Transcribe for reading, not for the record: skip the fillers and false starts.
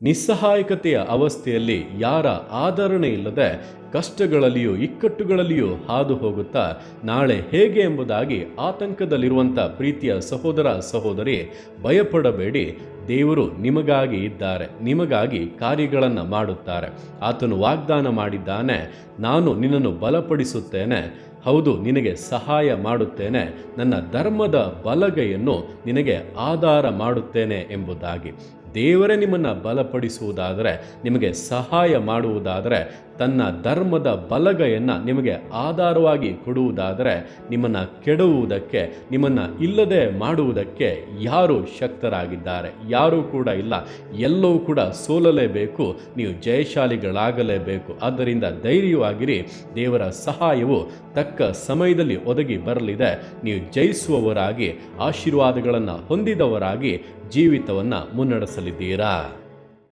ನಿಸ್ಸಹಾಯಕತೆಯ ಅವಸ್ಥೆಯಲ್ಲಿ ಯಾರ ಆದರಣೆ ಇಲ್ಲದೆ ಕಷ್ಟಗಳಲ್ಲಿಯೂ ಇಕ್ಕಟ್ಟುಗಳಲ್ಲಿಯೂ ಹಾದು ಹೋಗುತ್ತಾ ನಾಳೆ ಹೇಗೆ ಎಂಬುದಾಗಿ ಆತಂಕದಲ್ಲಿರುವಂಥ ಪ್ರೀತಿಯ ಸಹೋದರ ಸಹೋದರಿ, ಭಯಪಡಬೇಡಿ. ದೇವರು ನಿಮಗಾಗಿ ಇದ್ದಾರೆ, ನಿಮಗಾಗಿ ಕಾರ್ಯಗಳನ್ನು ಮಾಡುತ್ತಾರೆ. ಆತನು ವಾಗ್ದಾನ ಮಾಡಿದ್ದಾನೆ, ನಾನು ನಿನ್ನನ್ನು ಬಲಪಡಿಸುತ್ತೇನೆ, ಹೌದು ನಿನಗೆ ಸಹಾಯ ಮಾಡುತ್ತೇನೆ, ನನ್ನ ಧರ್ಮದ ಬಲಗೈಯನ್ನು ನಿನಗೆ ಆಧಾರ ಮಾಡುತ್ತೇನೆ ಎಂಬುದಾಗಿ. ದೇವರೇ ನಿಮ್ಮನ್ನು ಬಲಪಡಿಸುವುದಾದರೆ, ನಿಮಗೆ ಸಹಾಯ ಮಾಡುವುದಾದರೆ, ತನ್ನ ಧರ್ಮದ ಬಲಗೈಯನ್ನು ನಿಮಗೆ ಆಧಾರವಾಗಿ ಕೊಡುವುದಾದರೆ, ನಿಮ್ಮನ್ನು ಕೆಡುವುದಕ್ಕೆ, ನಿಮ್ಮನ್ನು ಇಲ್ಲದೆ ಮಾಡುವುದಕ್ಕೆ ಯಾರು ಶಕ್ತರಾಗಿದ್ದಾರೆ? ಯಾರೂ ಕೂಡ ಇಲ್ಲ. ಎಲ್ಲವೂ ಕೂಡ ಸೋಲಲೇಬೇಕು, ನೀವು ಜಯಶಾಲಿಗಳಾಗಲೇಬೇಕು. ಆದ್ದರಿಂದ ಧೈರ್ಯವಾಗಿರಿ, ದೇವರ ಸಹಾಯವು ತಕ್ಕ ಸಮಯದಲ್ಲಿ ಒದಗಿ ಬರಲಿದೆ. ನೀವು ಜಯಿಸುವವರಾಗಿ, ಆಶೀರ್ವಾದಗಳನ್ನು ಹೊಂದಿದವರಾಗಿ ಜೀವಿತವನ್ನು ಮುನ್ನಡೆಸಲಿದ್ದೀರಾ.